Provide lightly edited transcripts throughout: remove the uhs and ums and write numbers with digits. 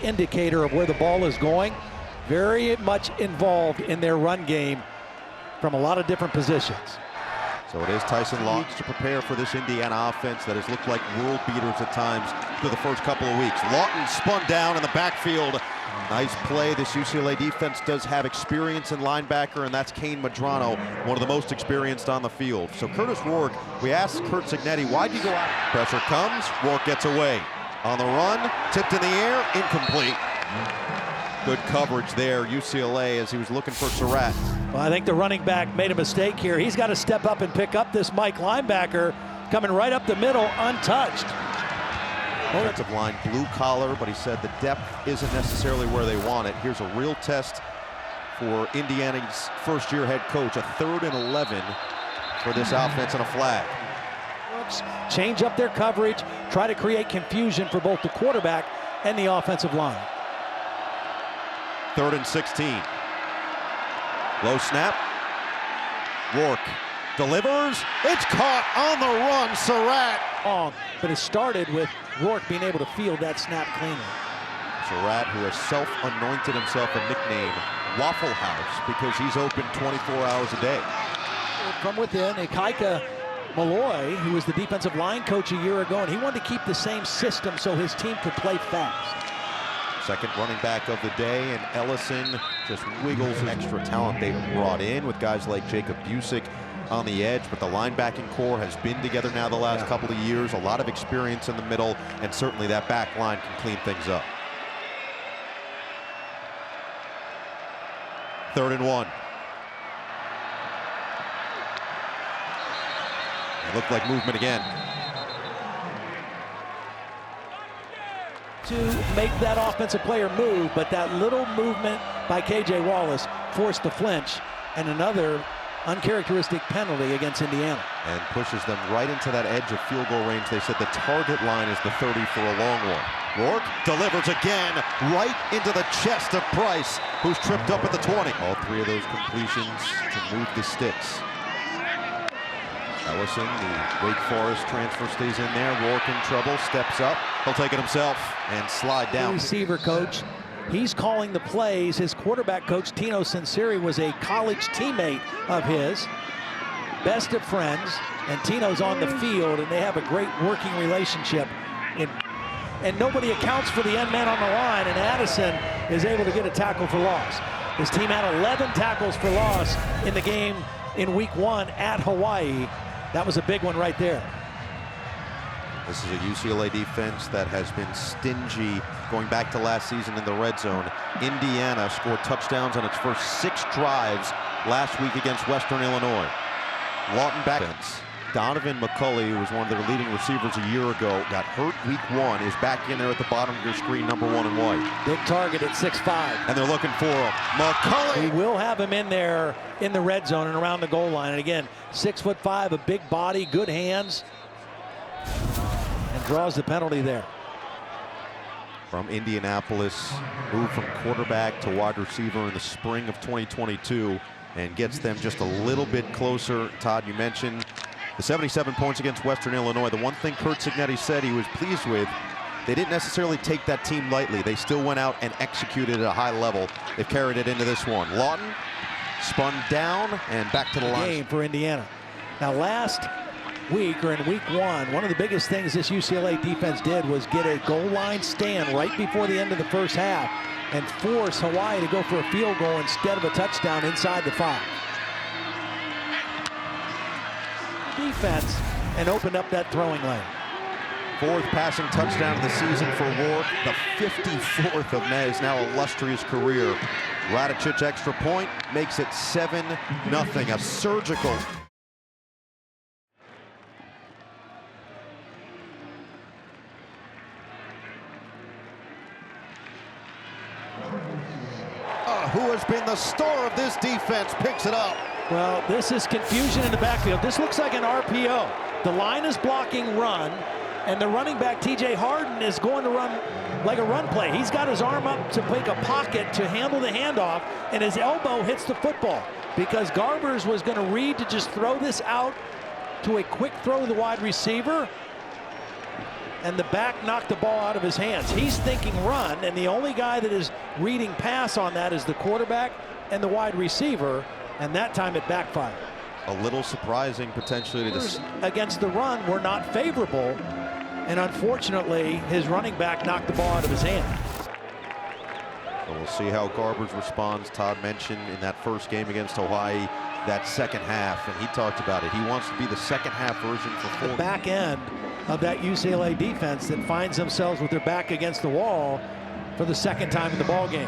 indicator of where the ball is going. Very much involved in their run game from a lot of different positions. So it is Tyson Lawton to prepare for this Indiana offense that has looked like world beaters at times through the first couple of weeks. Lawton spun down in the backfield. Nice play. This UCLA defense does have experience in linebacker, and that's Kane Medrano, one of the most experienced on the field. So Kurtis Rourke, we asked Curt Cignetti, why'd you go out? Pressure comes, Rourke gets away. On the run, tipped in the air, incomplete. Good coverage there, UCLA, as he was looking for Sept. Well, I think the running back made a mistake here. He's got to step up and pick up this Mike linebacker coming right up the middle, untouched. Offensive line, blue collar, but he said the depth isn't necessarily where they want it. Here's a real test for Indiana's first-year head coach, a 3rd and 11 for this offense and a flag. Change up their coverage, try to create confusion for both the quarterback and the offensive line. 3rd and 16. Low snap. Rourke delivers. It's caught on the run. Sept. But it started with Rourke being able to field that snap cleanly. Sept, who has self-anointed himself a nickname, Waffle House, because he's open 24 hours a day. From within, Ikaika Malloy, who was the defensive line coach a year ago, and he wanted to keep the same system so his team could play fast. Second running back of the day, and Ellison just wiggles extra talent they've brought in with guys like Jacob Busick on the edge, but the linebacking core has been together now the last couple of years. A lot of experience in the middle, and certainly that back line can clean things up. 3rd and 1. It looked like movement again. To make that offensive player move, but that little movement by KJ Wallace forced the flinch and another uncharacteristic penalty against Indiana. And pushes them right into that edge of field goal range. They said the target line is the 30 for a long one. Rourke delivers again right into the chest of Price, who's tripped up at the 20. All 3 of those completions to move the sticks. Ellison, the Wake Forest transfer, stays in there. Rourke in trouble, steps up. He'll take it himself and slide down. The receiver coach, he's calling the plays. His quarterback coach, Tino Sinceri, was a college teammate of his. Best of friends, and Tino's on the field, and they have a great working relationship. And nobody accounts for the end man on the line, and Addison is able to get a tackle for loss. His team had 11 tackles for loss in the game in week 1 at Hawaii. That was a big one right there. This is a UCLA defense that has been stingy going back to last season in the red zone. Indiana scored touchdowns on its first 6 drives last week against Western Illinois. Lawton back. Donovan McCulley, who was one of their leading receivers a year ago, got hurt week 1, is back in there at the bottom of your screen, number 1 in white. Big target at 6'5". And they're looking for him. McCulley! We will have him in there in the red zone and around the goal line. And again, 6'5", a big body, good hands, and draws the penalty there. From Indianapolis, moved from quarterback to wide receiver in the spring of 2022, and gets them just a little bit closer. Todd, you mentioned the 77 points against Western Illinois. The one thing Curt Cignetti said he was pleased with, they didn't necessarily take that team lightly. They still went out and executed at a high level. They've carried it into this one. Lawton spun down and back to the line. Game for Indiana. Now last week, or in week 1, one of the biggest things this UCLA defense did was get a goal line stand right before the end of the first half and force Hawaii to go for a field goal instead of a touchdown inside the 5. Defense, and opened up that throwing lane. 4th passing touchdown of the season for Rourke, the 54th of his now illustrious career. Radicic extra point makes it 7-0, a surgical. Who has been the star of this defense picks it up. Well, this is confusion in the backfield. This looks like an RPO. The line is blocking run, and the running back, TJ Harden, is going to run like a run play. He's got his arm up to make a pocket to handle the handoff, and his elbow hits the football because Garbers was going to read to just throw this out to a quick throw to the wide receiver. and the back knocked the ball out of his hands. He's thinking run, and the only guy that is reading pass on that is the quarterback and the wide receiver, and that time it backfired. A little surprising potentially to this. Against the run were not favorable, and unfortunately his running back knocked the ball out of his hand. So we'll see how Garbers responds. Todd mentioned in that first game against Hawaii that second half, and he talked about it. He wants to be the second half version for the back end of that UCLA defense that finds themselves with their back against the wall for the second time in the ball game.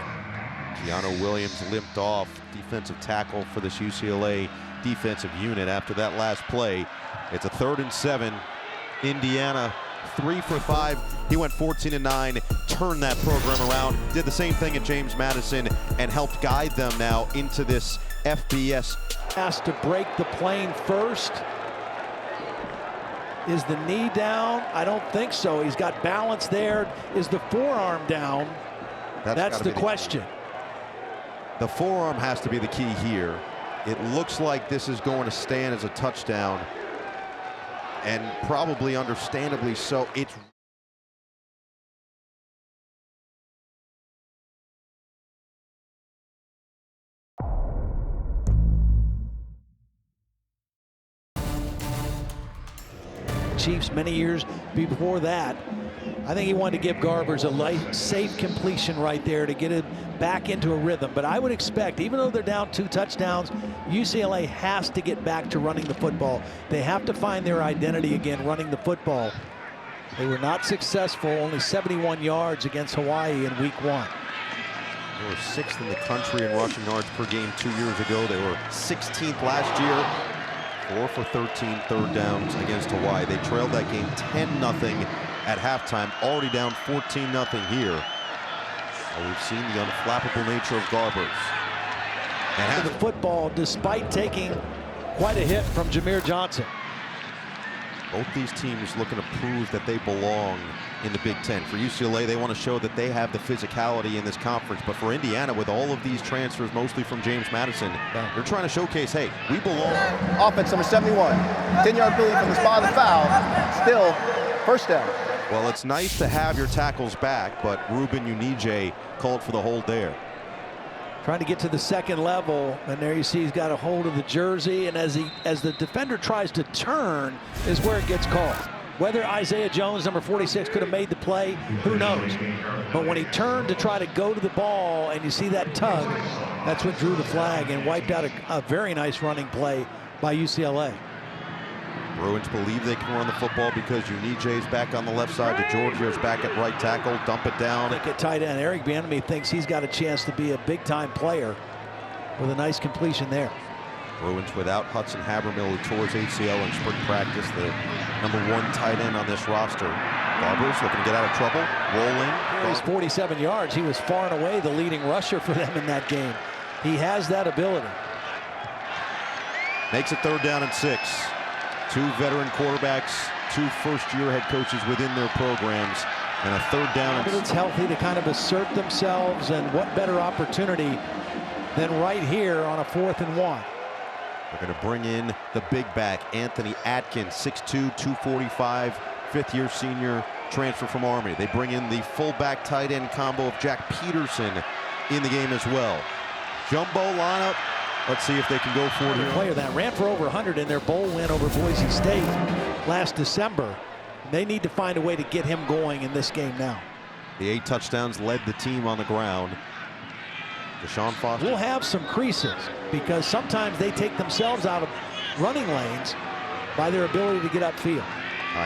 Keanu Williams limped off, defensive tackle for this UCLA defensive unit after that last play. It's a 3rd and 7. Indiana 3 for 5. He went 14-9, turned that program around, did the same thing at James Madison, and helped guide them now into this FBS. Has to break the plane first. Is the knee down? I don't think so. He's got balance there. Is the forearm down? That's the question. The forearm has to be the key here. It looks like this is going to stand as a touchdown, and probably understandably so. It's Chiefs many years before that. I think he wanted to give Garbers a light, safe completion right there to get him back into a rhythm. But I would expect, even though they're down 2 touchdowns, UCLA has to get back to running the football. They have to find their identity again running the football. They were not successful, only 71 yards against Hawaii in week 1. They were 6th in the country in rushing yards per game 2 years ago. They were 16th last year. 4 for 13 third downs against Hawaii. They trailed that game 10-0 at halftime, already down 14-0 here. Well, we've seen the unflappable nature of Garbers. And the football, despite taking quite a hit from Jameer Johnson. Both these teams looking to prove that they belong in the Big Ten. For UCLA, they want to show that they have the physicality in this conference. But for Indiana, with all of these transfers, mostly from James Madison, they're trying to showcase, hey, we belong. Offense number 71, 10-yard penalty from the spot of the foul. Still, first down. Well, it's nice to have your tackles back, but Ruben Unije called for the hold there. Trying to get to the second level, and there you see he's got a hold of the jersey, and as the defender tries to turn is where it gets called. Whether Isaiah Jones, number 46, could have made the play, who knows? But when he turned to try to go to the ball and you see that tug, that's what drew the flag and wiped out a very nice running play by UCLA. Bruins believe they can run the football because Unije's back on the left side. DeGiorgio's back at right tackle. Dump it down. At tight end, Eric Bieniemy thinks he's got a chance to be a big-time player with a nice completion there. Bruins without Hudson Habermill, who tore his ACL in spring practice, the #1 tight end on this roster. Garbers looking to get out of trouble, rolling. He's 47 yards. He was far and away the leading rusher for them in that game. He has that ability. Makes it 3rd down and 6. 2 veteran quarterbacks, 2 first-year head coaches within their programs, and a 3rd down. But it's healthy to kind of assert themselves, and what better opportunity than right here on a 4th and 1. They're going to bring in the big back, Anthony Atkins, 6'2", 245, 5th-year senior, transfer from Army. They bring in the fullback tight end combo of Jack Peterson in the game as well. Jumbo lineup. Let's see if they can go for it. Player that ran for over 100 in their bowl win over Boise State last December. They need to find a way to get him going in this game now. The 8 touchdowns led the team on the ground. Deshaun Foster. We'll have some creases because sometimes they take themselves out of running lanes by their ability to get upfield.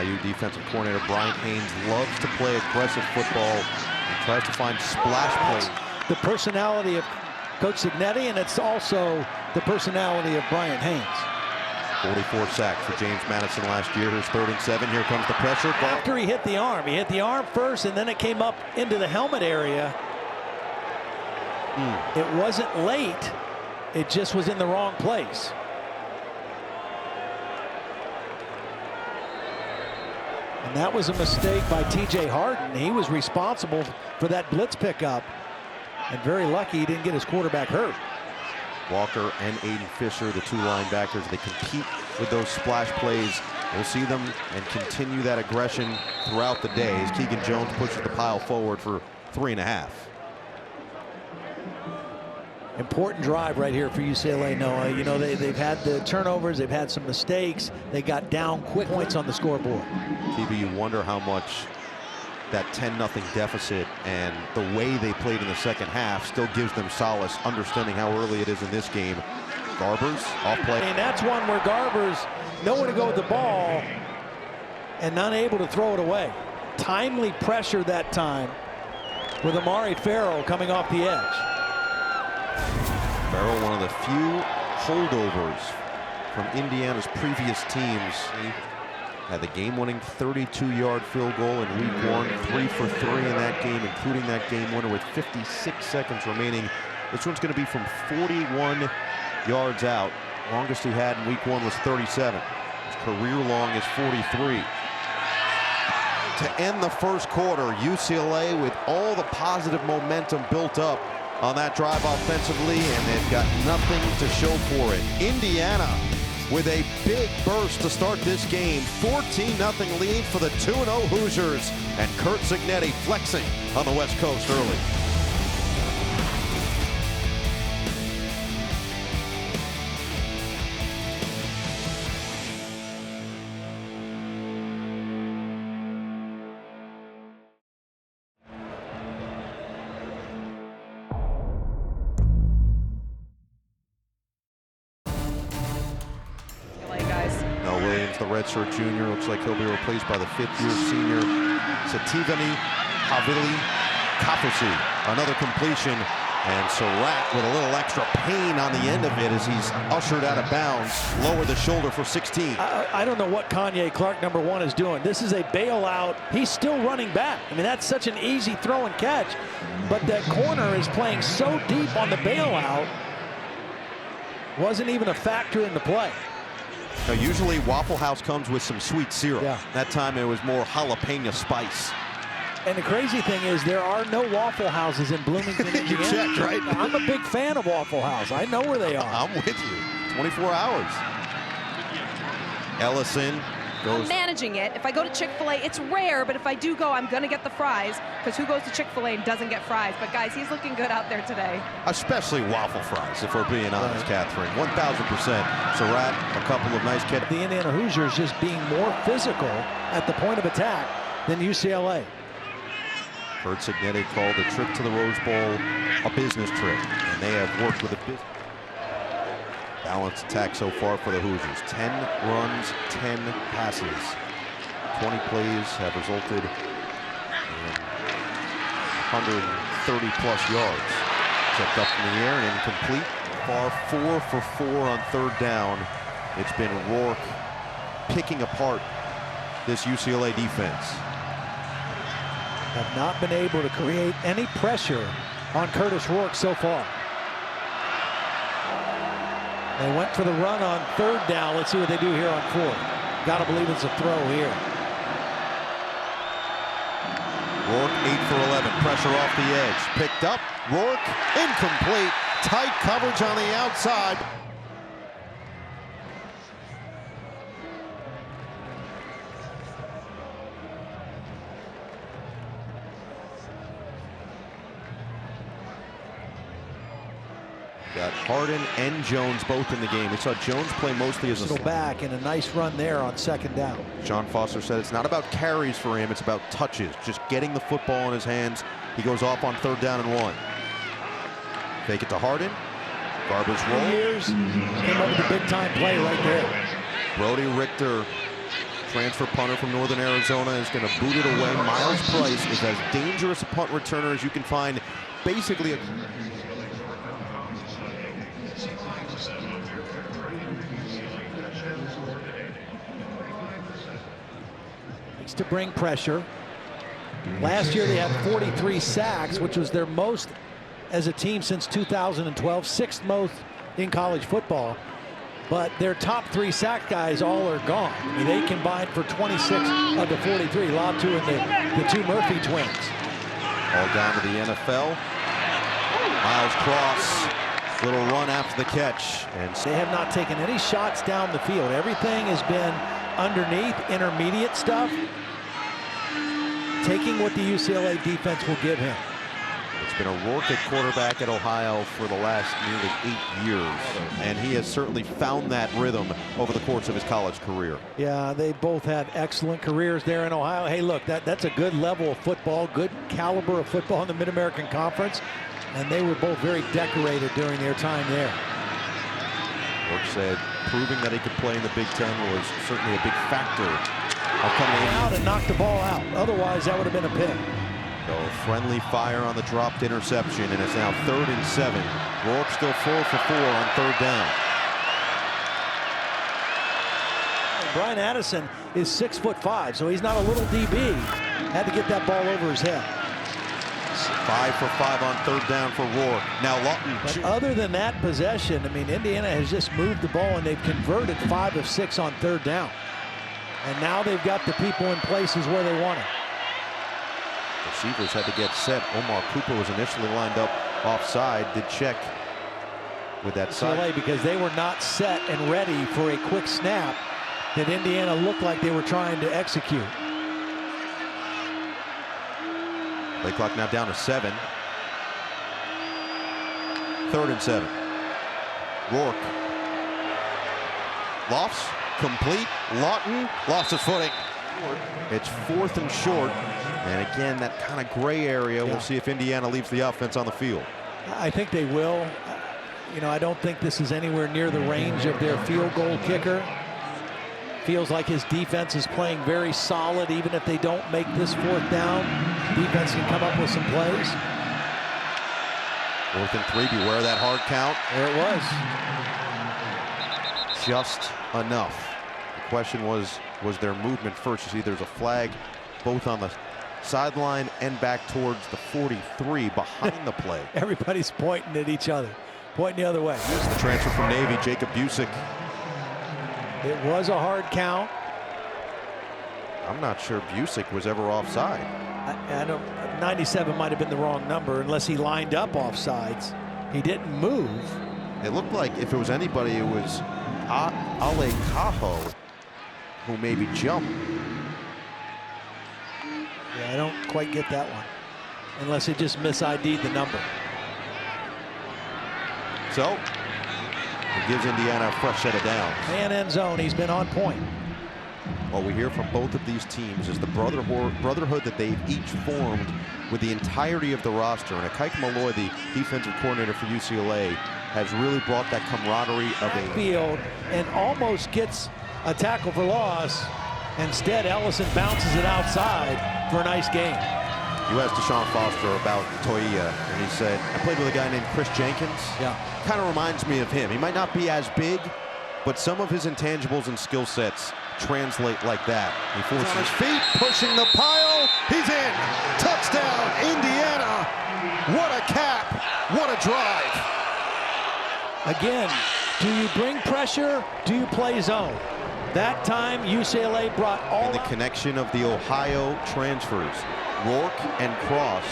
IU defensive coordinator Brian Haynes loves to play aggressive football and tries to find splash plays. The personality of Coach Cignetti, and it's also the personality of Brian Haynes. 44 sacks for James Madison last year. Here's 3rd and 7. Here comes the pressure. After he hit the arm first, and then it came up into the helmet area. It wasn't late. It just was in the wrong place. And that was a mistake by T.J. Harden. He was responsible for that blitz pickup. And very lucky he didn't get his quarterback hurt. Walker and Aiden Fisher, the 2 linebackers, they compete with those splash plays We'll see them and continue that aggression throughout the day as Keegan Jones pushes the pile forward for 3.5. Important drive right here for UCLA, Noah. You know, they've had the turnovers, they've had some mistakes. They got down quick points on the scoreboard. TB, you wonder how much that 10-0 deficit and the way they played in the second half still gives them solace, understanding how early it is in this game. Garbers off play. And that's one where Garbers nowhere to go with the ball and unable to throw it away. Timely pressure that time with Amari Farrell coming off the edge. Farrell, one of the few holdovers from Indiana's previous teams. He had the game-winning 32-yard field goal in week 1, 3 for 3 in that game, including that game winner with 56 seconds remaining. This one's going to be from 41 yards out. Longest he had in week 1 was 37. His career long is 43. To end the first quarter, UCLA with all the positive momentum built up on that drive offensively, and they've got nothing to show for it. Indiana with a big burst to start this game. 14-0 lead for the 2-0 Hoosiers, and Curt Cignetti flexing on the West Coast early. The redshirt junior looks like he'll be replaced by the 5th-year senior Sativani Havili Kafusi. Another completion, and Surratt with a little extra pain on the end of it as he's ushered out of bounds. Lower the shoulder for 16. I don't know what Kanye Clark, number 1, is doing. This is a bailout. He's still running back. I mean, that's such an easy throw and catch, but that corner is playing so deep on the bailout. Wasn't even a factor in the play. Now, usually Waffle House comes with some sweet syrup. Yeah. That time it was more jalapeno spice. And the crazy thing is there are no Waffle Houses in Bloomington, Indiana. You checked, right? I'm a big fan of Waffle House. I know where they are. I'm with you. 24 hours. Ellison goes. I'm managing it. If I go to Chick-fil-A, it's rare, but if I do go, I'm going to get the fries, because who goes to Chick-fil-A and doesn't get fries? But guys, he's looking good out there today. Especially waffle fries, if we're being honest, Catherine. 1,000%. Surratt, a couple of nice catches. The Indiana Hoosiers just being more physical at the point of attack than UCLA. Curt Cignetti called the trip to the Rose Bowl a business trip, and they have worked with a business. Balanced attack so far for the Hoosiers. 10 runs, 10 passes. 20 plays have resulted in 130-plus yards. Checked up in the air and incomplete. Far 4 for 4 on 3rd down. It's been Rourke picking apart this UCLA defense. Have not been able to create any pressure on Kurtis Rourke so far. They went for the run on 3rd down. Let's see what they do here on 4th. Got to believe it's a throw here. Rourke 8 for 11. Pressure off the edge. Picked up. Rourke incomplete. Tight coverage on the outside. Got Harden and Jones both in the game. We saw Jones play mostly as a back, and a nice run there on 2nd down. John Foster said it's not about carries for him, it's about touches, just getting the football in his hands. He goes off on 3rd down and 1. Fake it to Harden. Garbage roll. Years came up with a big-time play right there. Brody Richter, transfer punter from Northern Arizona, is going to boot it away. Miles Price is as dangerous a punt returner as you can find. Basically a to bring pressure. Last year they had 43 sacks, which was their most as a team since 2012, 6th most in college football. But their top 3 sack guys all are gone. I mean, they combined for 26 of the 43. Latu and the 2 Murphy twins. All down to the NFL. Miles Cross, little run after the catch. And they have not taken any shots down the field. Everything has been underneath, intermediate stuff, taking what the UCLA defense will give him. It's been a Rourke at quarterback at Ohio for the last nearly 8 years, and he has certainly found that rhythm over the course of his college career. Yeah, they both had excellent careers there in Ohio. Hey, look, that's a good level of football, good caliber of football in the Mid-American Conference, and they were both very decorated during their time there. Rourke said proving that he could play in the Big Ten was certainly a big factor of coming out and knock the ball out. Otherwise, that would have been a pick. So friendly fire on the dropped interception, and it's now 3rd and 7. Rourke still 4 for 4 on 3rd down. Brian Addison is 6'5", so he's not a little DB. Had to get that ball over his head. 5 for 5 on 3rd down for Rourke. Now Lawton. But other than that possession, I mean, Indiana has just moved the ball, and they've converted 5 of 6 on 3rd down. And now they've got the people in places where they want it. Receivers had to get set. Omar Cooper was initially lined up offside, did check with that side. Because they were not set and ready for a quick snap that Indiana looked like they were trying to execute. Play clock now down to 7. 3rd and 7. Rourke. Lofts, complete. Lawton lost his footing. It's 4th and short. And again, that kind of gray area. We'll see if Indiana leaves the offense on the field. I think they will. You know, I don't think this is anywhere near the range of their field goal kicker. Feels like his defense is playing very solid, even if they don't make this 4th down. Defense can come up with some plays. 4th and 3, beware that hard count. There it was. Just enough. The question was there movement first? You see there's a flag both on the sideline and back towards the 43 behind the play. Everybody's pointing at each other, pointing the other way. The transfer from Navy, Jacob Busick. It was a hard count. I'm not sure Busick was ever offside. I don't. 97 might have been the wrong number unless he lined up offsides. He didn't move. It looked like if it was anybody, it was Ale Cajo who maybe jumped. Yeah, I don't quite get that one. Unless he just mis-ID'd the number. So, it gives Indiana a fresh set of downs. Man end zone, he's been on point. What we hear from both of these teams is the brotherhood that they've each formed with the entirety of the roster. And Ikaika Malloy, the defensive coordinator for UCLA, has really brought that camaraderie of a field and almost gets a tackle for loss. Instead, Ellison bounces it outside for a nice game. You asked Deshaun Foster about Toia, and he said, I played with a guy named Chris Jenkins. Yeah. Kind of reminds me of him. He might not be as big, but some of his intangibles and skill sets translate like that. He forces on his feet, pushing the pile. He's in. Touchdown, Indiana. What a cap. What a drive. Again, do you bring pressure? Do you play zone? That time, UCLA brought all. And the connection of the Ohio transfers, Rourke and Cross,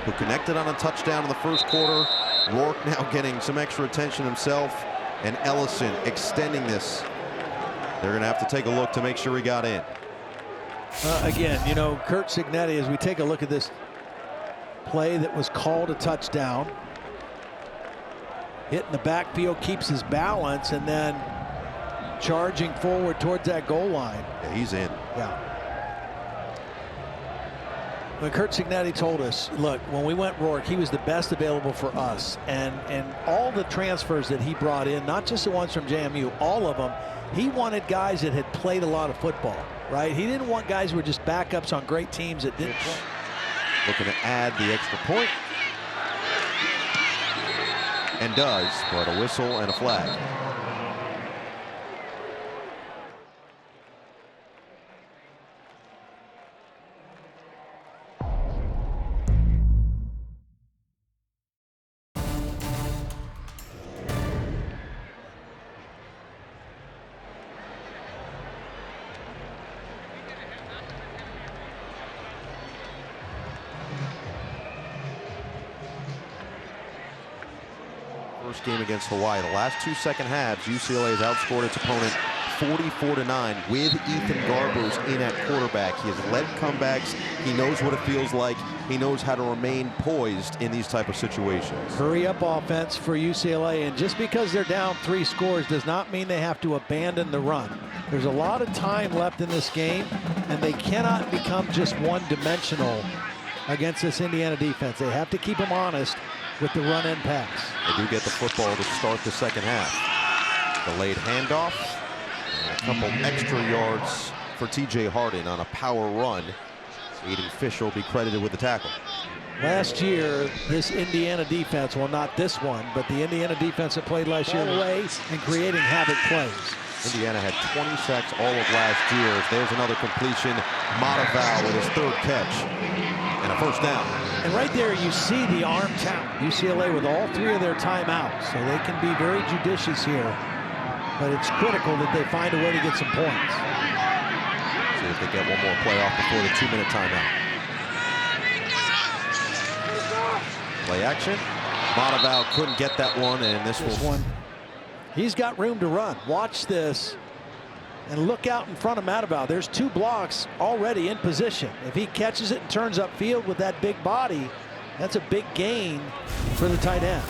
who connected on a touchdown in the first quarter. Rourke now getting some extra attention himself, and Ellison extending this. They're going to have to take a look to make sure he got in. Again, you know, Curt Cignetti, as we take a look at this play that was called a touchdown, hitting the backfield, keeps his balance, and then charging forward towards that goal line. Yeah, he's in. Yeah. When Curt Cignetti told us, look, when we went Rourke, he was the best available for us. And all the transfers that he brought in, not just the ones from JMU, all of them, he wanted guys that had played a lot of football, right? He didn't want guys who were just backups on great teams that didn't play. Looking to add the extra point. And does, but a whistle and a flag. First game against Hawaii. The last 2 second halves, UCLA has outscored its opponent 44-9 with Ethan Garbers in at quarterback. He has led comebacks. He knows what it feels like. He knows how to remain poised in these type of situations. Hurry up offense for UCLA, and just because they're down 3 scores does not mean they have to abandon the run. There's a lot of time left in this game, and they cannot become just one-dimensional against this Indiana defense. They have to keep them honest with the run and pass. They do get the football to start the second half. Delayed handoff, and a couple extra yards for TJ Harden on a power run. Aiden Fisher will be credited with the tackle. Last year, this Indiana defense, well, not this one, but the Indiana defense that played last year, away and creating havoc plays. Indiana had 20 sacks all of last year. There's another completion. Mataval with his 3rd catch and a first down. And right there, you see the arm talent. UCLA with all 3 of their timeouts, so they can be very judicious here. But it's critical that they find a way to get some points. See if they get one more play off before the 2-minute timeout. Play action. Mataval couldn't get that one, and this one. He's got room to run. Watch this and look out in front of Mataval. There's 2 blocks already in position. If he catches it and turns upfield with that big body, that's a big gain for the tight end.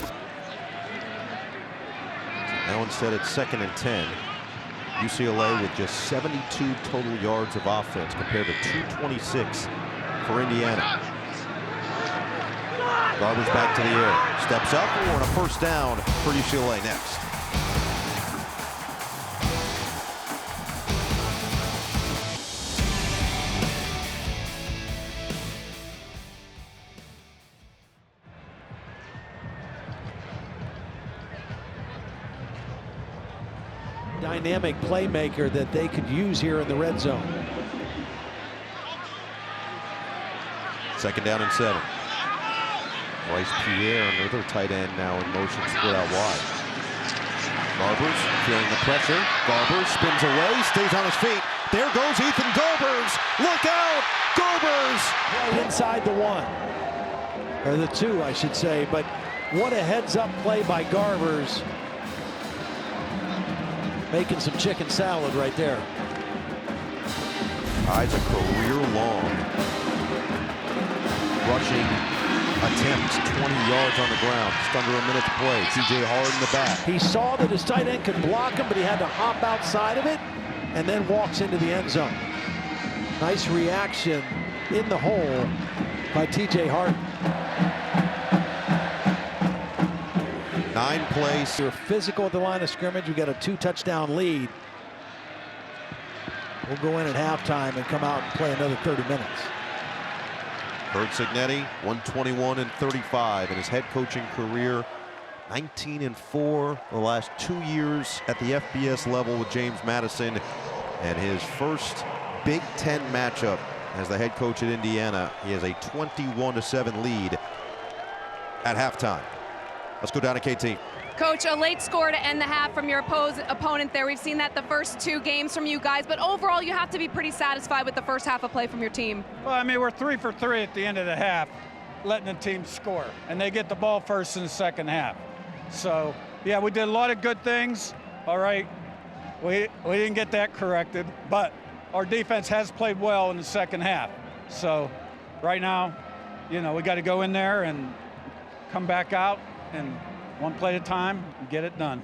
Now instead it's 2nd and 10. UCLA with just 72 total yards of offense compared to 226 for Indiana. Garbers back to the air. Steps up and a first down for UCLA next. Dynamic playmaker that they could use here in the red zone. 2nd down and 7. Bryce Pierre, another tight end now in motion, split out wide. Garbers feeling the pressure. Garbers spins away, stays on his feet. There goes Ethan Garbers. Look out! Garbers! Right inside the 1. Or the 2, I should say. But what a heads-up play by Garbers. Making some chicken salad right there. Tides a career-long rushing attempt, 20 yards on the ground, just under a minute to play. TJ Hard in the back. He saw that his tight end could block him, but he had to hop outside of it and then walks into the end zone. Nice reaction in the hole by TJ Hart. 9 plays. You're physical at the line of scrimmage. We got a 2-touchdown lead. We'll go in at halftime and come out and play another 30 minutes. Kurt Signetti, 121-35 in his head coaching career. 19-4 the last 2 years at the FBS level with James Madison. And his first Big Ten matchup as the head coach at Indiana. He has a 21-7 lead at halftime. Let's go down to KT. Coach, a late score to end the half from your opponent there. We've seen that the first 2 games from you guys, but overall you have to be pretty satisfied with the first half of play from your team. Well, I mean, we're 3 for 3 at the end of the half, letting the team score, and they get the ball first in the second half. So, yeah, we did a lot of good things. All right, we didn't get that corrected, but our defense has played well in the second half. So, right now, you know, we got to go in there and come back out and one play at a time, get it done.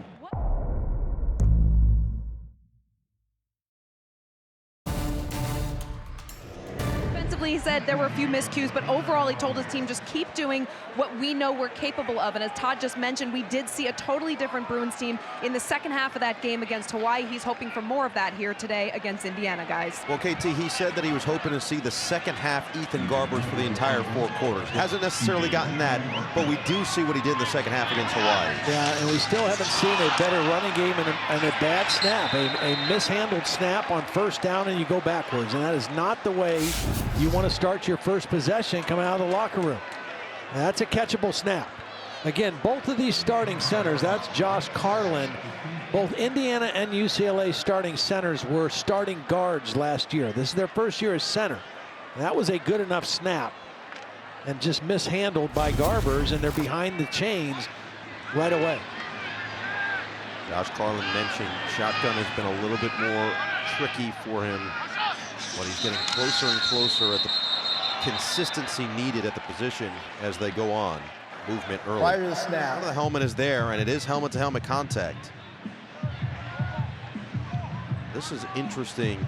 Defensively, he said there were a few miscues, but overall he told his team just keep doing what we know we're capable of. And as Todd just mentioned, we did see a totally different Bruins team in the second half of that game against Hawaii. He's hoping for more of that here today against Indiana, guys. Well, KT, he said that he was hoping to see the second half Ethan Garbers for the entire 4 quarters. Hasn't necessarily gotten that, but we do see what he did in the second half against Hawaii. Yeah, and we still haven't seen a better running game and a bad snap, a mishandled snap on first down and you go backwards. And that is not the way you want to start your first possession coming out of the locker room. And that's a catchable snap. Again, both of these starting centers, that's Josh Carlin. Both Indiana and UCLA starting centers were starting guards last year. This is their first year as center. And that was a good enough snap and just mishandled by Garbers, and they're behind the chains right away. Josh Carlin mentioned shotgun has been a little bit more tricky for him, but he's getting closer and closer at the consistency needed at the position as they go on. Movement early. Prior to the snap. The helmet is there, and it is helmet-to-helmet contact. This is interesting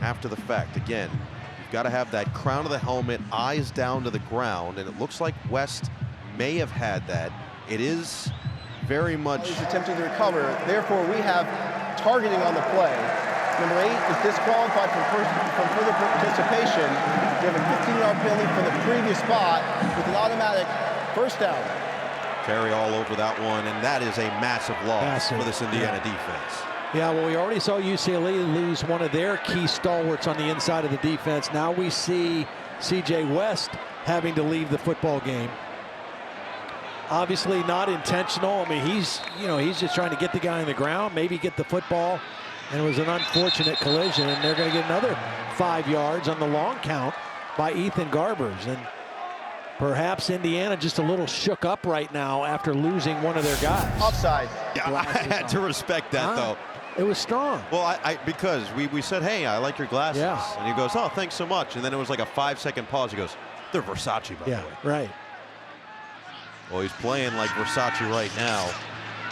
after the fact. Again, you've got to have that crown of the helmet, eyes down to the ground, and it looks like West may have had that. It is very much... He's attempting to recover. Therefore, we have targeting on the play. Number 8 is disqualified from further participation. We have a 15-yard penalty from the previous spot with an automatic first down. Terry all over that one, and that is a massive loss for this Indiana defense. Yeah, well, we already saw UCLA lose one of their key stalwarts on the inside of the defense. Now we see C.J. West having to leave the football game. Obviously not intentional. I mean, he's just trying to get the guy on the ground, maybe get the football, and it was an unfortunate collision, and they're going to get another 5 yards on the long count by Ethan Garbers. And perhaps Indiana just a little shook up right now after losing one of their guys. Offside. Yeah, I had to respect that, though. It was strong. Well, because we said, hey, I like your glasses. Yeah. And he goes, oh, thanks so much. And then it was like a 5-second pause. He goes, they're Versace, by the way. Right. Well, he's playing like Versace right now.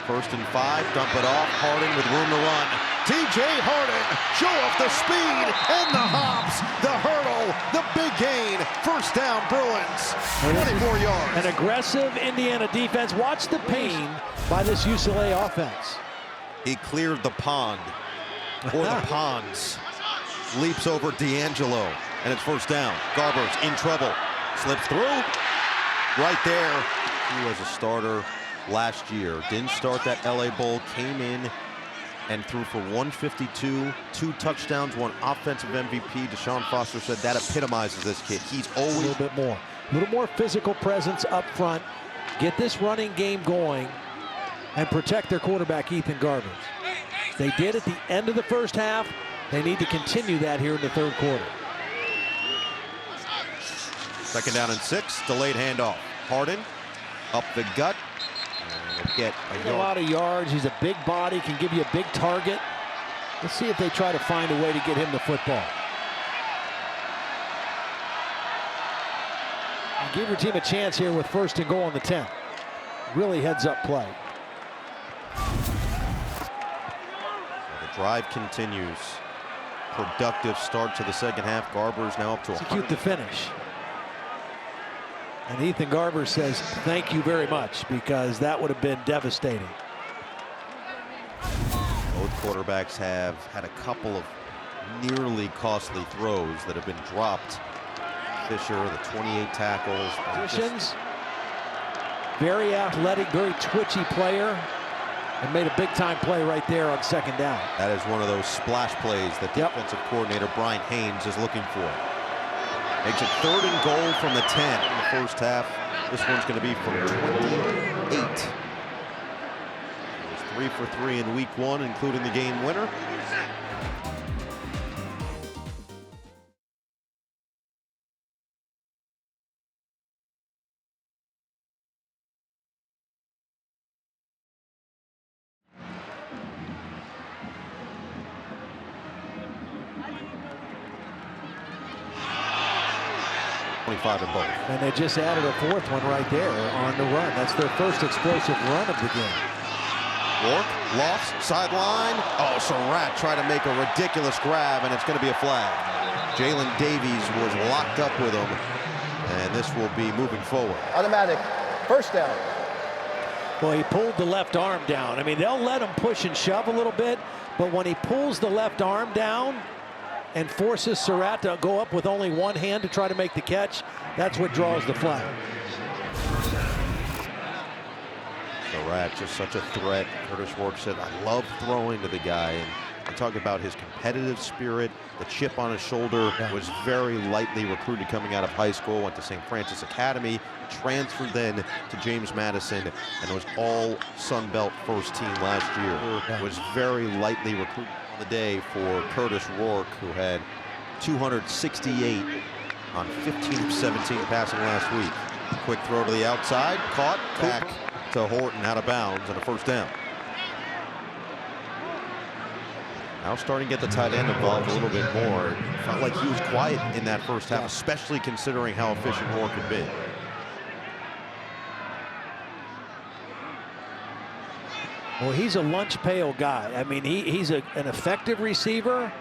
1st and 5, dump it off. Harden with room to run. T.J. Harden, show off the speed and the hops, the hurdle, the big gain. First down, Bruins, 24 yards. An aggressive Indiana defense. Watch the pain by this UCLA offense. He cleared the pond, or the ponds. Leaps over D'Angelo, and it's first down. Garbers in trouble. Slips through. Right there. He was a starter last year. Didn't start that LA Bowl. Came in and threw for 152, 2 touchdowns, 1 offensive MVP. Deshaun Foster said that epitomizes this kid. He's always a little more physical presence up front. Get this running game going and protect their quarterback, Ethan Garbers. They did at the end of the first half. They need to continue that here in the 3rd quarter. 2nd down and 6, delayed handoff. Harden up the gut. And get a lot of yards. He's a big body, can give you a big target. Let's see if they try to find a way to get him the football. And give your team a chance here with 1st and goal on the 10. Really heads up play. The drive continues. Productive start to the 2nd half. Garbers now up to execute the finish. And Ethan Garber says, thank you very much, because that would have been devastating. Both quarterbacks have had a couple of nearly costly throws that have been dropped. Fisher, the 28 tackles. Positions. Very athletic, very twitchy player. And made a big-time play right there on 2nd down. That is one of those splash plays that defensive coordinator Brian Haynes is looking for. Makes it 3rd and goal from the 10 in the first half. This one's going to be from 28. It was 3 for 3 in week 1, including the game winner. In both. And they just added a 4th one right there on the run. That's their first explosive run of the game. Rourke, lofts, sideline. Oh, Surratt tried to make a ridiculous grab, and it's going to be a flag. Jalen Davies was locked up with him, and this will be moving forward. Automatic first down. Well, he pulled the left arm down. I mean, they'll let him push and shove a little bit, but when he pulls the left arm down and forces Surratt to go up with only one hand to try to make the catch, that's what draws the flag. Surratt, just such a threat. Kurtis Rourke said, I love throwing to the guy. And they talk about his competitive spirit, the chip on his shoulder. Was very lightly recruited coming out of high school, went to St. Francis Academy, transferred then to James Madison, and was all Sun Belt first team last year. Was very lightly recruited on the day for Kurtis Rourke, who had 268 on 15 of 17 passing last week. Quick throw to the outside, caught, back to Horton, out of bounds, and a first down. Now starting to get the tight end involved a little bit more. It felt like he was quiet in that first half, especially considering how efficient Rourke could be. Well, he's a lunch pail guy. I mean, he's an effective receiver.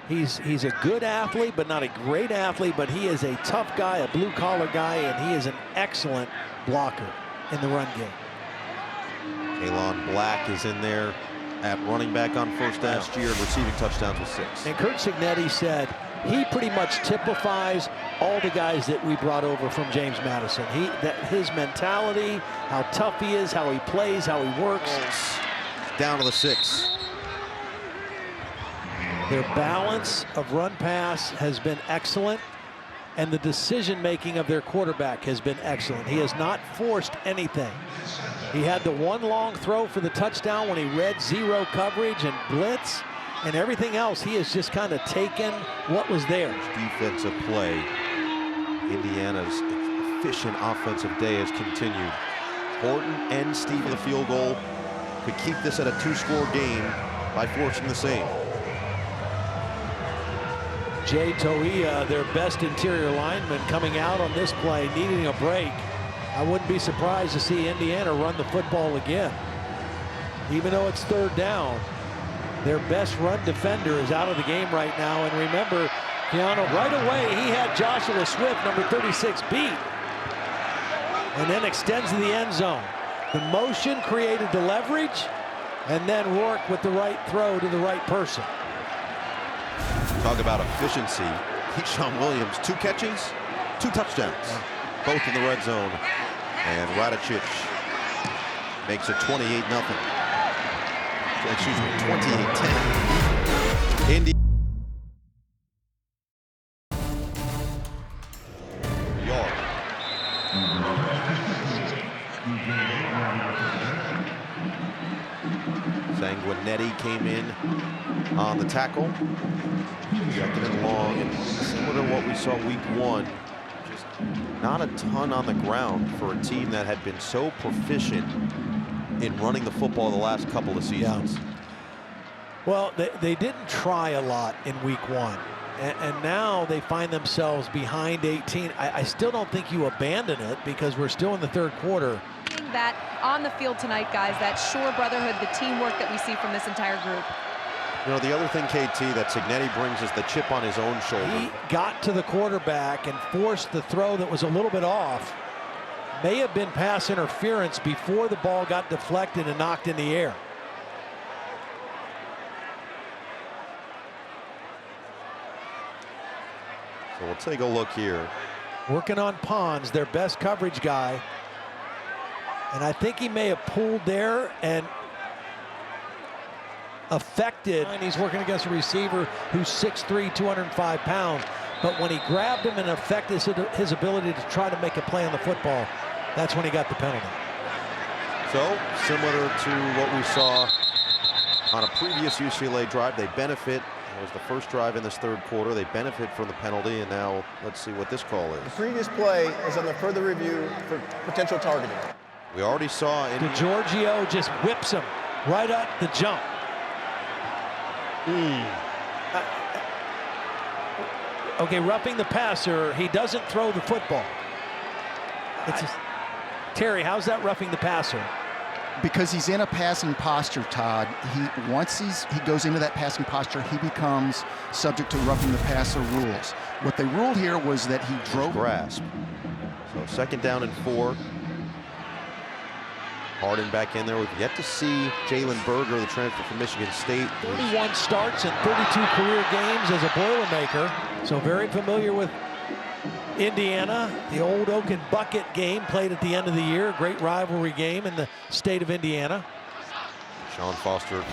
He's a good athlete, but not a great athlete, but he is a tough guy, a blue-collar guy, and he is an excellent blocker in the run game. Kalon Black is in there at running back on first last year, and receiving touchdowns with 6. And Kurt Signetti said he pretty much typifies all the guys that we brought over from James Madison. His mentality, how tough he is, how he plays, how he works. Down to the 6. Their balance of run pass has been excellent, and the decision making of their quarterback has been excellent. He has not forced anything. He had the one long throw for the touchdown when he read zero coverage and blitz, and everything else he has just kind of taken what was there. Defensive play. Indiana's efficient offensive day has continued. Horton and Steve with a field goal could keep this at a 2-score game by forcing the same. Jay Toia, their best interior lineman, coming out on this play, needing a break. I wouldn't be surprised to see Indiana run the football again. Even though it's 3rd down, their best run defender is out of the game right now. And remember, Keanu, right away, he had Joshua Swift, number 36, beat. And then extends to the end zone. The motion created the leverage, and then Rourke with the right throw to the right person. Talk about efficiency. Keyshawn Williams, 2 catches, 2 touchdowns, both in the red zone. And Radicic makes it 28-0. Excuse me, 28-10. Indy. Yard. Sanguinetti came in on the tackle. Second and long, and similar to what we saw week 1, just not a ton on the ground for a team that had been so proficient in running the football the last couple of seasons. Yeah. Well, they didn't try a lot in week 1, and now they find themselves behind 18. I still don't think you abandon it because we're still in the 3rd quarter. That on the field tonight, guys, that sure brotherhood, the teamwork that we see from this entire group. You know, the other thing, KT, that Signetti brings is the chip on his own shoulder. He got to the quarterback and forced the throw that was a little bit off. May have been pass interference before the ball got deflected and knocked in the air. So we'll take a look here. Working on Pons, their best coverage guy. And I think he may have pulled there and affected. And he's working against a receiver who's 6'3", 205 pounds. But when he grabbed him and affected his ability to try to make a play on the football, that's when he got the penalty. So, similar to what we saw on a previous UCLA drive, they benefit. It was the first drive in this 3rd quarter. They benefit from the penalty, and now let's see what this call is. The previous play is under further review for potential targeting. We already saw DeGiorgio just whips him right up the jump. Okay, roughing the passer. He doesn't throw the football. Terry, how's that roughing the passer? Because he's in a passing posture, Todd. Once he goes into that passing posture, he becomes subject to roughing the passer rules. What they ruled here was that he drove grasp. So 2nd down and 4. Harden back in there. We've yet to see Jalen Berger, the transfer from Michigan State. 31 starts and 32 career games as a Boilermaker. So very familiar with Indiana. The old Oak and Bucket game played at the end of the year. Great rivalry game in the state of Indiana. Sean Foster.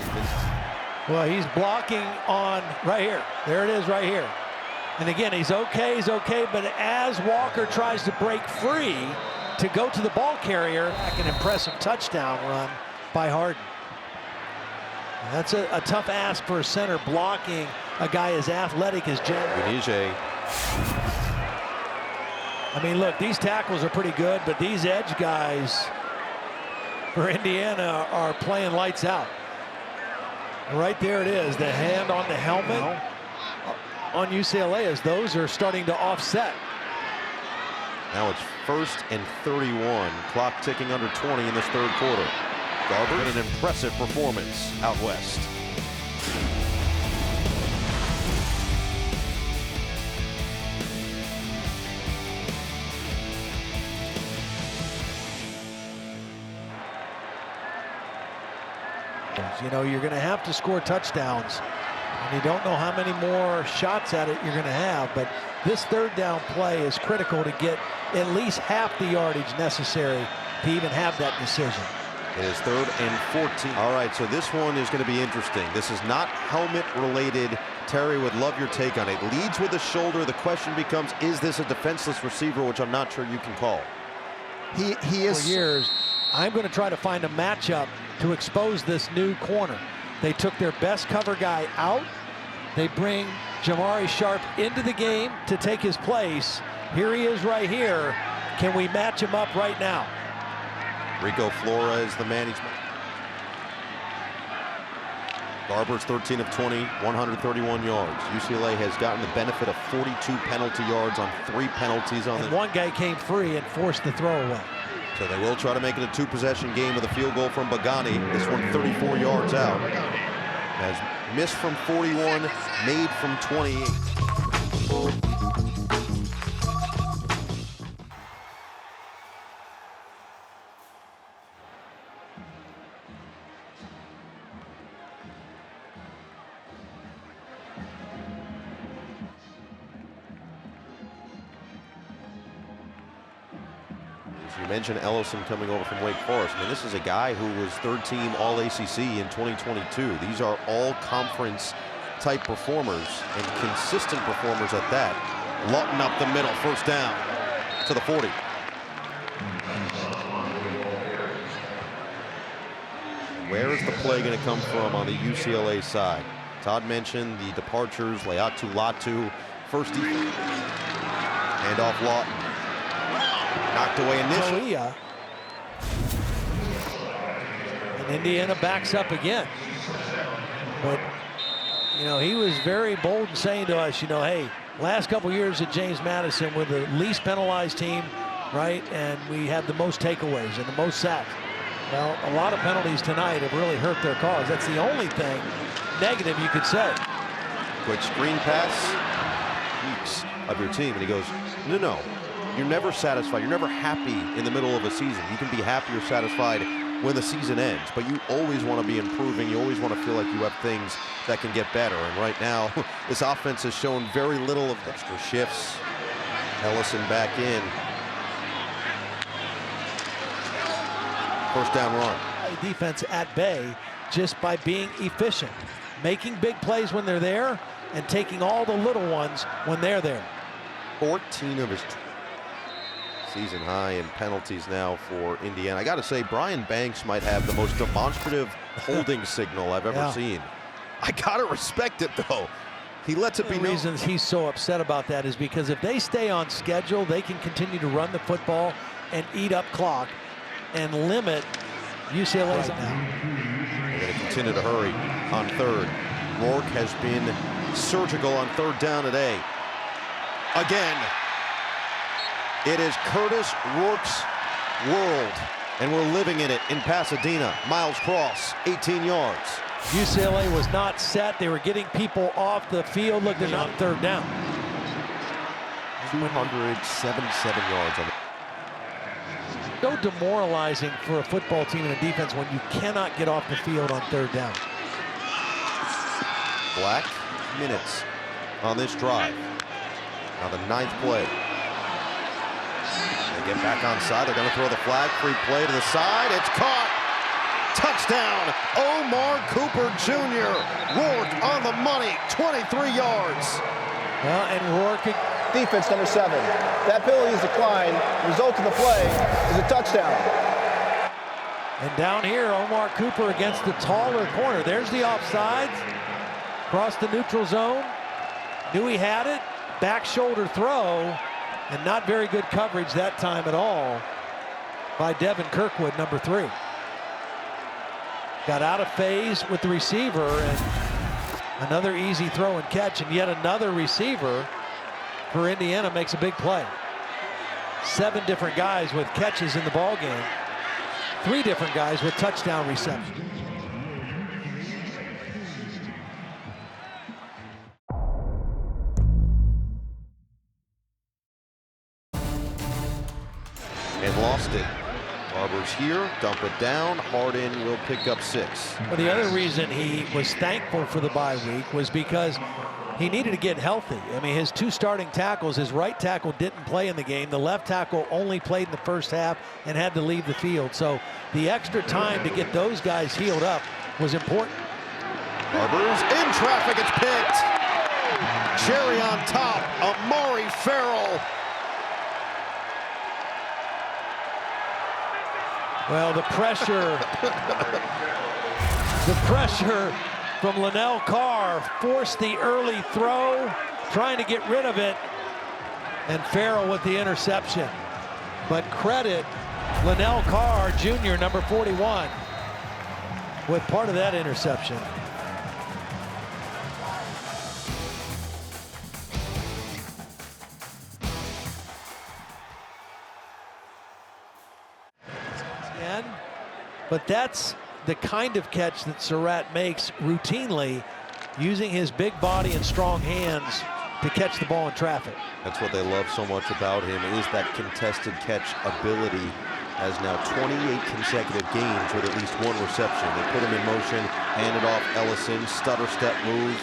Well, he's blocking on right here. There it is right here. And again, he's okay, but as Walker tries to break free to go to the ball carrier, an impressive touchdown run by Harden. That's a tough ask for a center, blocking a guy as athletic as Jen. I mean, look, these tackles are pretty good, but these edge guys for Indiana are playing lights out. Right there it is, the hand on the helmet on UCLA as those are starting to offset. Now it's 1st and 31. Clock ticking under 20 in this third quarter. Garber, an impressive performance out west. You know, you're going to have to score touchdowns, and you don't know how many more shots at it you're going to have, but this third down play is critical to get at least half the yardage necessary to even have that decision. It is 3rd and 14. All right, so this one is going to be interesting. This is not helmet related. Terry, would love your take on it. Leads with the shoulder. The question becomes, is this a defenseless receiver, which I'm not sure you can call. He is. For years, I'm going to try to find a matchup to expose this new corner. They took their best cover guy out. They bring Jamari Sharp into the game to take his place. Here he is right here. Can we match him up right now? Rico Flores, the man. Garber's 13 of 20, 131 yards. UCLA has gotten the benefit of 42 penalty yards on 3 penalties on and one guy came free and forced the throwaway. So they will try to make it a 2-possession game with a field goal from Bagani. This one 34 yards out. Has missed from 41, made from 28. You mentioned Ellison coming over from Wake Forest. I mean, this is a guy who was 3rd-team All-ACC in 2022. These are all-conference type performers and consistent performers at that. Lawton up the middle, 1st down to the 40. Where is the play going to come from on the UCLA side? Todd mentioned the departures, Leatu Latu, first defense. Hand off Lawton. Knocked away initially. And Indiana backs up again. But, you know, he was very bold in saying to us, you know, hey, last couple years at James Madison, we're the least penalized team, right? And we have the most takeaways and the most sacks. Well, a lot of penalties tonight have really hurt their cause. That's the only thing negative you could say. Quick screen pass. Weeks of your team. And he goes, no. You're never satisfied. You're never happy in the middle of a season. You can be happy or satisfied when the season ends, but you always want to be improving. You always want to feel like you have things that can get better. And right now, this offense has shown very little of extra shifts. Ellison back in. 1st down run. Defense at bay just by being efficient, making big plays when they're there and taking all the little ones when they're there. 14 of his season high in penalties now for Indiana. I got to say, Brian Banks might have the most demonstrative holding signal I've ever seen. I got to respect it, though. He lets it be known. The reasons he's so upset about that is because if they stay on schedule, they can continue to run the football and eat up clock and limit UCLA's now. They're going to continue to hurry on 3rd. Rourke has been surgical on 3rd down today. Again. It is Kurtis Rourke's world, and we're living in it in Pasadena. Miles Cross, 18 yards. UCLA was not set. They were getting people off the field. Look, they're not 3rd down. 277 yards on the So demoralizing for a football team and a defense when you cannot get off the field on 3rd down. Black minutes on this drive. Now the 9th play. They get back on side. They're going to throw the flag. Free play to the side. It's caught. Touchdown, Omar Cooper Jr. Rourke on the money, 23 yards. Well, and Rourke. Defense number 7. That penalty is declined. Result of the play is a touchdown. And down here, Omar Cooper against the taller corner. There's the offsides. Across the neutral zone. Knew he had it. Back shoulder throw. And not very good coverage that time at all by Devin Kirkwood, number 3. got out of phase with the receiver, and another easy throw and catch, and yet another receiver for Indiana makes a big play. 7 different guys with catches in the ball game. 3 different guys with touchdown receptions. And lost it. Barber's here, dump it down. Harden will pick up 6. Well, the other reason he was thankful for the bye week was because he needed to get healthy. I mean, his 2 starting tackles, his right tackle didn't play in the game. The left tackle only played in the first half and had to leave the field. So the extra time to get those guys healed up was important. Barber's in traffic, it's picked. Cherry on top, Amari Farrell. Well, the pressure from Linnell Carr forced the early throw, trying to get rid of it, and Farrell with the interception. But credit Linnell Carr, Jr., number 41, with part of that interception. But that's the kind of catch that Surratt makes routinely, using his big body and strong hands to catch the ball in traffic. That's what they love so much about him, is that contested catch ability. Has now 28 consecutive games with at least 1 reception. They put him in motion, hand it off Ellison, stutter step move,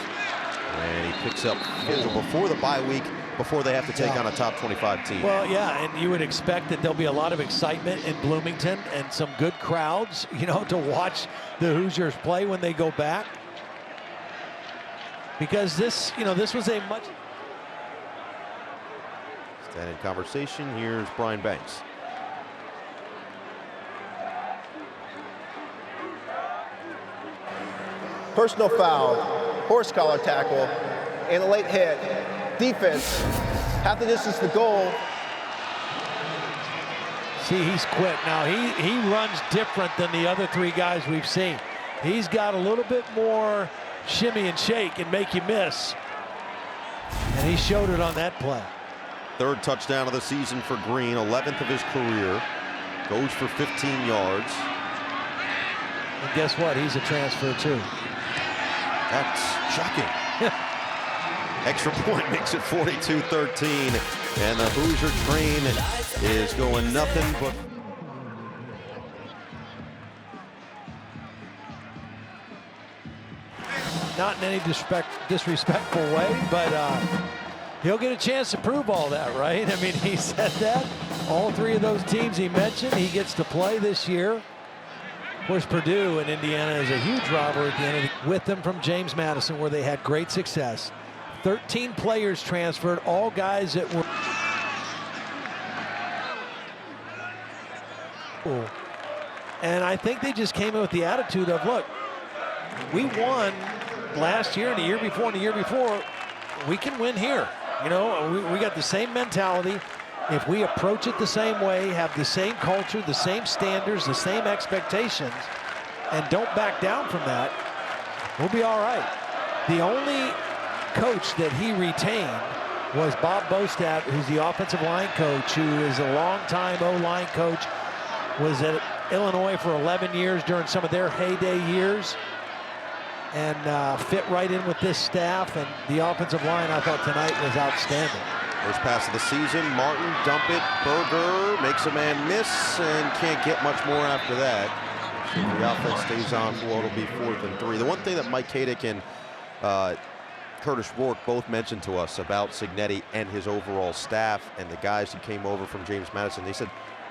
and he picks up before the bye week, before they have to take on a top 25 team. Well, yeah, and you would expect that there'll be a lot of excitement in Bloomington and some good crowds, you know, to watch the Hoosiers play when they go back. Because this, you know, this was a much... Standing conversation, here's Brian Banks. Personal foul, horse collar tackle, and a late hit. Defense, half the distance to goal. See, he's quick. Now, he runs different than the other 3 guys we've seen. He's got a little bit more shimmy and shake and make you miss. And he showed it on that play. 3rd touchdown of the season for Green, 11th of his career. Goes for 15 yards. And guess what? He's a transfer, too. That's shocking. Extra point makes it 42-13, and the Hoosier train is going nothing but... Not in any disrespectful way, but he'll get a chance to prove all that, right? I mean, he said that. All 3 of those teams he mentioned, he gets to play this year. Of course, Purdue and Indiana is a huge rivalry at the end of with them from James Madison, where they had great success. 13 players transferred, all guys that were... And I think they just came in with the attitude of, look, we won last year and the year before and the year before. We can win here. You know, we got the same mentality. If we approach it the same way, have the same culture, the same standards, the same expectations, and don't back down from that, we'll be all right. The only coach that he retained was Bob Bostad, who's the offensive line coach, who is a longtime O-line coach, was at Illinois for 11 years during some of their heyday years, and fit right in with this staff. And the offensive line, I thought tonight, was outstanding. First pass of the season, Martin, dump it, Berger makes a man miss and can't get much more after that. So the offense stays on for what will be 4th and 3. The one thing that Mike Kadick and Kurtis Rourke both mentioned to us about Cignetti and his overall staff and the guys who came over from James Madison, they said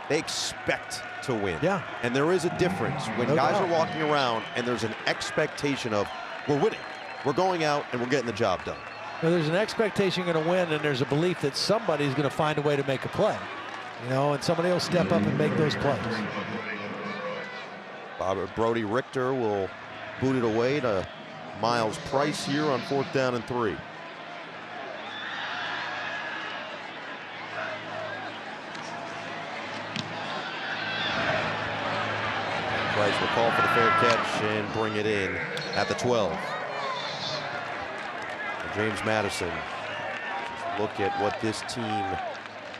they expect to win. Yeah. And there is a difference when guys are walking around and there's an expectation of, we're winning, we're going out and we're getting the job done. Well, there's an expectation you're going to win, and there's a belief that somebody's going to find a way to make a play. You know, and somebody will step up and make those plays. Brody Richter will boot it away to Miles Price here on 4th down and 3. Price will call for the fair catch and bring it in at the 12. And James Madison, just look at what this team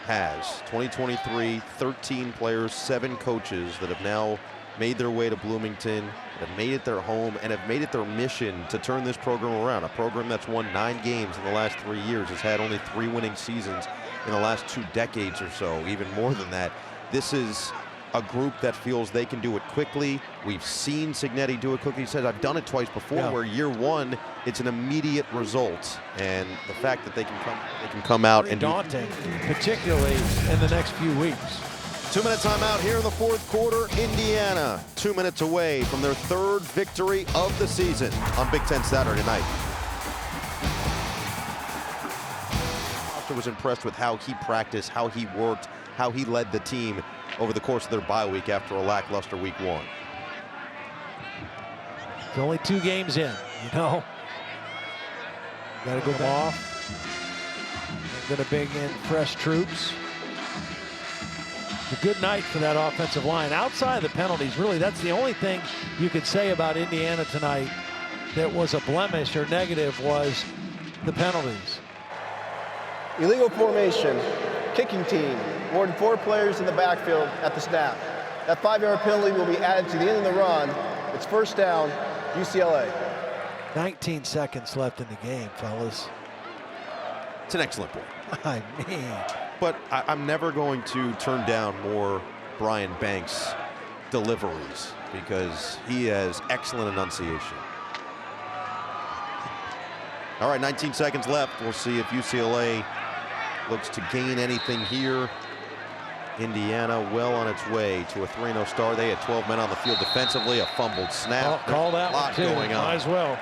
has. 2023, 13 players, 7 coaches that have now made their way to Bloomington, have made it their home, and have made it their mission to turn this program around. A program that's won 9 games in the last 3 years, has had only 3 winning seasons in the last 2 decades or so, even more than that. This is a group that feels they can do it quickly. We've seen Signetti do it quickly. He said, I've done it twice before, where year one, it's an immediate result. And the fact that they can come out and daunting, particularly in the next few weeks. 2-minute timeout here in the 4th quarter. Indiana 2 minutes away from their 3rd victory of the season on Big Ten Saturday night. I was impressed with how he practiced, how he worked, how he led the team over the course of their bye week after a lackluster week 1. It's only 2 games in, you know. Got to go off. Going to bring in fresh troops. It's a good night for that offensive line. Outside of the penalties, really, that's the only thing you could say about Indiana tonight that was a blemish or negative was the penalties. Illegal formation, kicking team, more than 4 players in the backfield at the snap. That 5-yard penalty will be added to the end of the run. It's first down, UCLA. 19 seconds left in the game, fellas. It's an excellent point. I mean. But I'm never going to turn down more Brian Banks deliveries because he has excellent enunciation. All right, 19 seconds left. We'll see if UCLA looks to gain anything here. Indiana well on its way to a 3-0 start. They had 12 men on the field defensively, a fumbled snap. Call that one too. Going on. Might as well.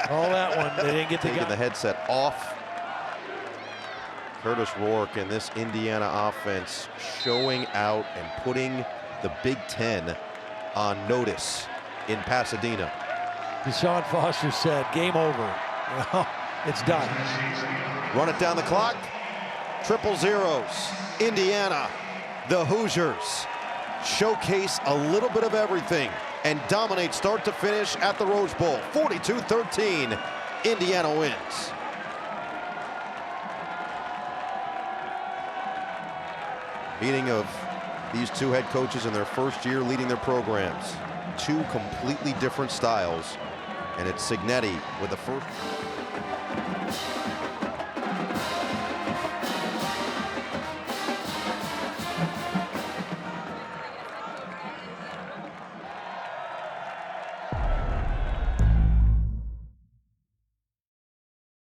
Call that one. They didn't get the Taking the headset off. Kurtis Rourke and this Indiana offense showing out and putting the Big Ten on notice in Pasadena. Deshaun Foster said, game over. Well, it's done. Run it down the clock. 000s. Indiana, the Hoosiers, showcase a little bit of everything and dominate start to finish at the Rose Bowl. 42-13, Indiana wins. Meeting of these 2 head coaches in their first year leading their programs. 2 completely different styles. And it's Signetti with the first.